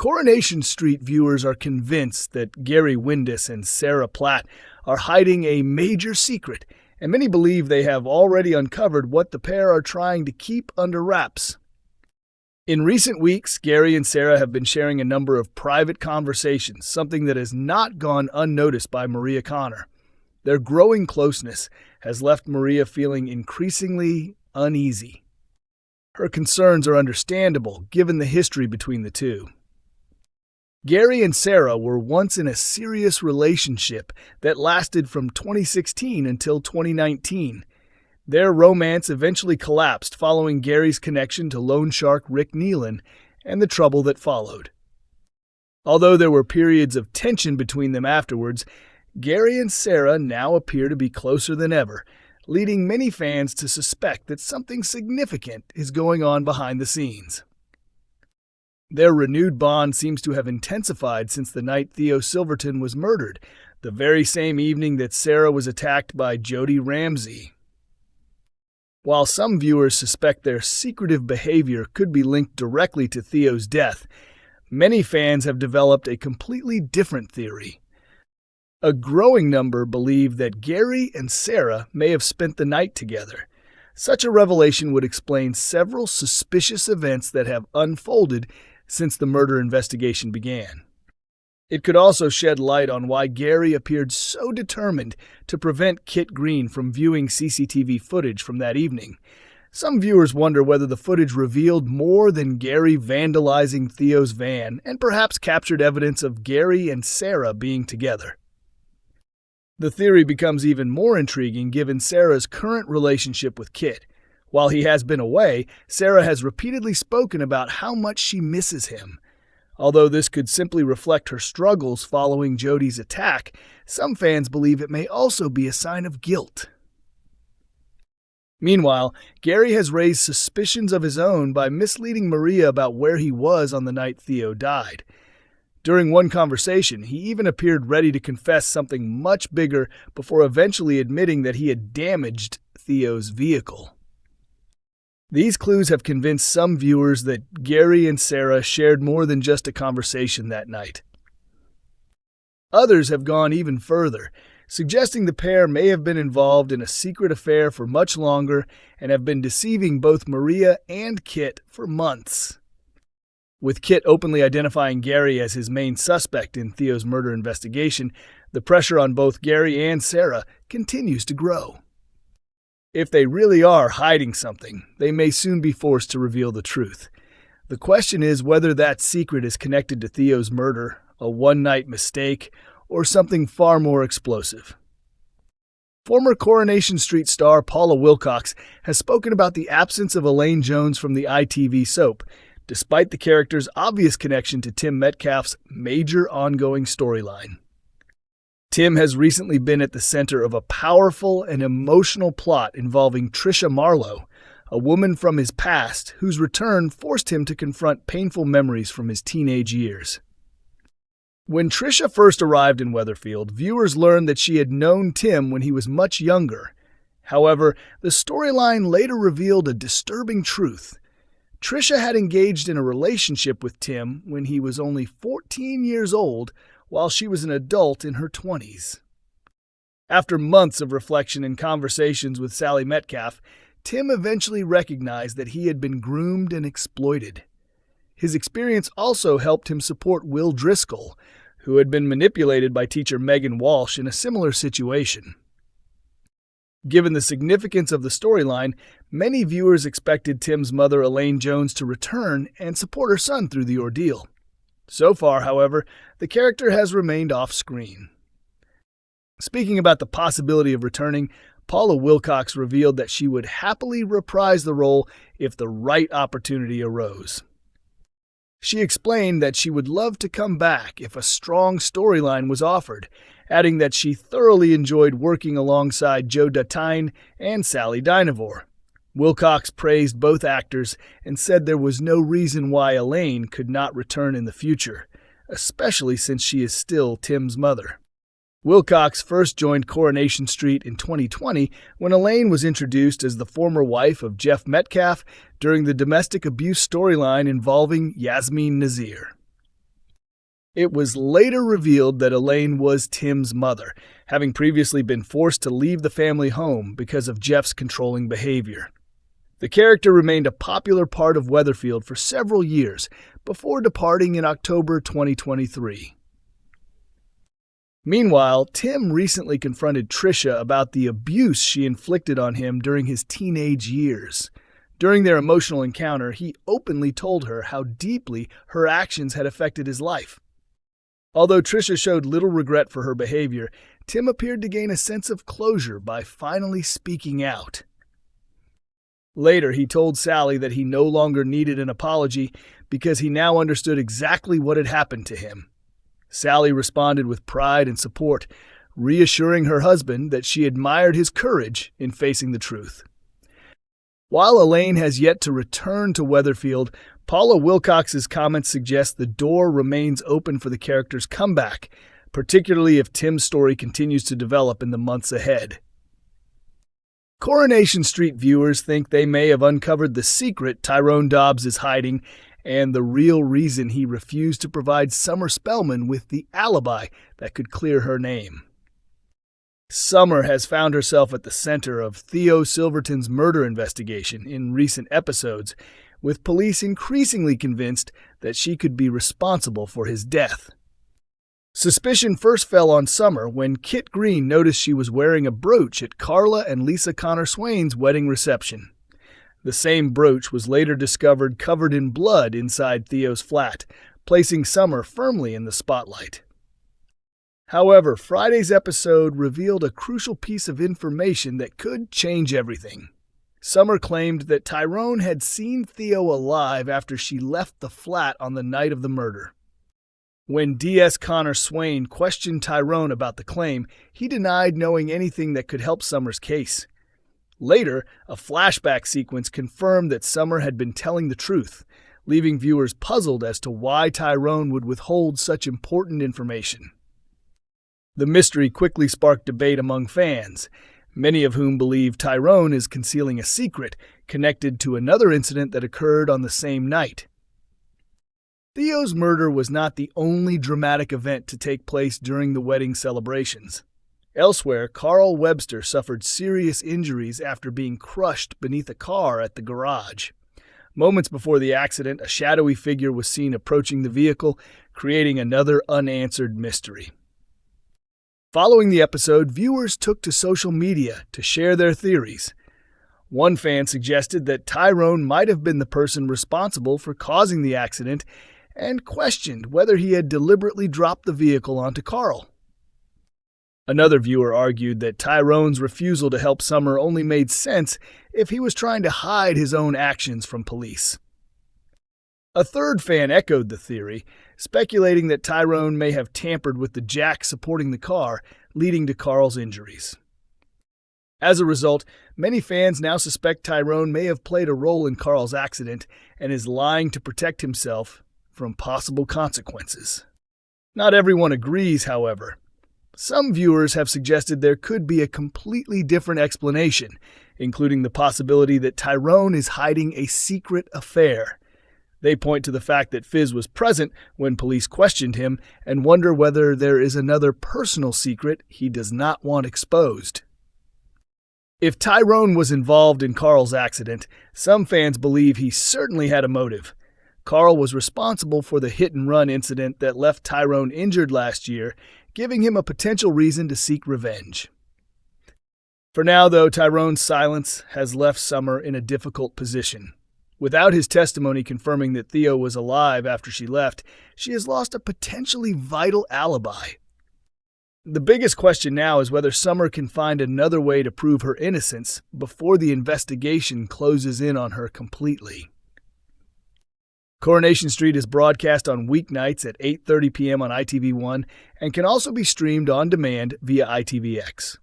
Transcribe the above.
Coronation Street viewers are convinced that Windass and Sarah Platt are hiding a major secret, and many believe they have already uncovered what the pair are trying to keep under wraps. In recent weeks, Gary and Sarah have been sharing a number of private conversations, something that has not gone unnoticed by Maria Connor. Their growing closeness has left Maria feeling increasingly uneasy. Her concerns are understandable, given the history between the two. Gary and Sarah were once in a serious relationship that lasted from 2016 until 2019. Their romance eventually collapsed following Gary's connection to loan shark Rick Nealon and the trouble that followed. Although there were periods of tension between them afterwards, Gary and Sarah now appear to be closer than ever, leading many fans to suspect that something significant is going on behind the scenes. Their renewed bond seems to have intensified since the night Theo Silverton was murdered, the very same evening that Sarah was attacked by Jody Ramsey. While some viewers suspect their secretive behavior could be linked directly to Theo's death, many fans have developed a completely different theory. A growing number believe that Gary and Sarah may have spent the night together. Such a revelation would explain several suspicious events that have unfolded since the murder investigation began. It could also shed light on why Gary appeared so determined to prevent Kit Green from viewing CCTV footage from that evening. Some viewers wonder whether the footage revealed more than Gary vandalizing Theo's van and perhaps captured evidence of Gary and Sarah being together. The theory becomes even more intriguing given Sarah's current relationship with Kit. While he has been away, Sarah has repeatedly spoken about how much she misses him. Although this could simply reflect her struggles following Jody's attack, some fans believe it may also be a sign of guilt. Meanwhile, Gary has raised suspicions of his own by misleading Maria about where he was on the night Theo died. During one conversation, he even appeared ready to confess something much bigger before eventually admitting that he had damaged Theo's vehicle. These clues have convinced some viewers that Gary and Sarah shared more than just a conversation that night. Others have gone even further, suggesting the pair may have been involved in a secret affair for much longer and have been deceiving both Maria and Kit for months. With Kit openly identifying Gary as his main suspect in Theo's murder investigation, the pressure on both Gary and Sarah continues to grow. If they really are hiding something, they may soon be forced to reveal the truth. The question is whether that secret is connected to Theo's murder, a one-night mistake, or something far more explosive. Former Coronation Street star Paula Wilcox has spoken about the absence of Elaine Jones from the ITV soap, despite the character's obvious connection to Tim Metcalf's major ongoing storyline. Tim has recently been at the center of a powerful and emotional plot involving Tricia Marlowe, a woman from his past whose return forced him to confront painful memories from his teenage years. When Tricia first arrived in Weatherfield, viewers learned that she had known Tim when he was much younger. However, the storyline later revealed a disturbing truth. Tricia had engaged in a relationship with Tim when he was only 14 years old, while she was an adult in her 20s. After months of reflection and conversations with Sally Metcalf, Tim eventually recognized that he had been groomed and exploited. His experience also helped him support Will Driscoll, who had been manipulated by teacher Megan Walsh in a similar situation. Given the significance of the storyline, many viewers expected Tim's mother Elaine Jones to return and support her son through the ordeal. So far, however, the character has remained off-screen. Speaking about the possibility of returning, Paula Wilcox revealed that she would happily reprise the role if the right opportunity arose. She explained that she would love to come back if a strong storyline was offered, adding that she thoroughly enjoyed working alongside Joe Datine and Sally Dynevor. Wilcox praised both actors and said there was no reason why Elaine could not return in the future, especially since she is still Tim's mother. Wilcox first joined Coronation Street in 2020 when Elaine was introduced as the former wife of Jeff Metcalf during the domestic abuse storyline involving Yasmin Nazir. It was later revealed that Elaine was Tim's mother, having previously been forced to leave the family home because of Jeff's controlling behavior. The character remained a popular part of Weatherfield for several years before departing in October 2023. Meanwhile, Tim recently confronted Tricia about the abuse she inflicted on him during his teenage years. During their emotional encounter, he openly told her how deeply her actions had affected his life. Although Tricia showed little regret for her behavior, Tim appeared to gain a sense of closure by finally speaking out. Later, he told Sally that he no longer needed an apology because he now understood exactly what had happened to him. Sally responded with pride and support, reassuring her husband that she admired his courage in facing the truth. While Elaine has yet to return to Weatherfield, Paula Wilcox's comments suggest the door remains open for the character's comeback, particularly if Tim's story continues to develop in the months ahead. Coronation Street viewers think they may have uncovered the secret Tyrone Dobbs is hiding and the real reason he refused to provide Summer Spellman with the alibi that could clear her name. Summer has found herself at the center of Theo Silverton's murder investigation in recent episodes, with police increasingly convinced that she could be responsible for his death. Suspicion first fell on Summer when Kit Green noticed she was wearing a brooch at Carla and Lisa Connor Swain's wedding reception. The same brooch was later discovered covered in blood inside Theo's flat, placing Summer firmly in the spotlight. However, Friday's episode revealed a crucial piece of information that could change everything. Summer claimed that Tyrone had seen Theo alive after she left the flat on the night of the murder. When D.S. Connor Swain questioned Tyrone about the claim, he denied knowing anything that could help Summer's case. Later, a flashback sequence confirmed that Summer had been telling the truth, leaving viewers puzzled as to why Tyrone would withhold such important information. The mystery quickly sparked debate among fans, many of whom believe Tyrone is concealing a secret connected to another incident that occurred on the same night. Theo's murder was not the only dramatic event to take place during the wedding celebrations. Elsewhere, Carl Webster suffered serious injuries after being crushed beneath a car at the garage. Moments before the accident, a shadowy figure was seen approaching the vehicle, creating another unanswered mystery. Following the episode, viewers took to social media to share their theories. One fan suggested that Tyrone might have been the person responsible for causing the accident and questioned whether he had deliberately dropped the vehicle onto Carl. Another viewer argued that Tyrone's refusal to help Summer only made sense if he was trying to hide his own actions from police. A third fan echoed the theory, speculating that Tyrone may have tampered with the jack supporting the car, leading to Carl's injuries. As a result, many fans now suspect Tyrone may have played a role in Carl's accident and is lying to protect himself from possible consequences. Not everyone agrees, however. Some viewers have suggested there could be a completely different explanation, including the possibility that Tyrone is hiding a secret affair. They point to the fact that Fizz was present when police questioned him and wonder whether there is another personal secret he does not want exposed. If Tyrone was involved in Carl's accident, some fans believe he certainly had a motive. Carl was responsible for the hit-and-run incident that left Tyrone injured last year, giving him a potential reason to seek revenge. For now, though, Tyrone's silence has left Summer in a difficult position. Without his testimony confirming that Theo was alive after she left, she has lost a potentially vital alibi. The biggest question now is whether Summer can find another way to prove her innocence before the investigation closes in on her completely. Coronation Street is broadcast on weeknights at 8:30 p.m. on ITV1 and can also be streamed on demand via ITVX.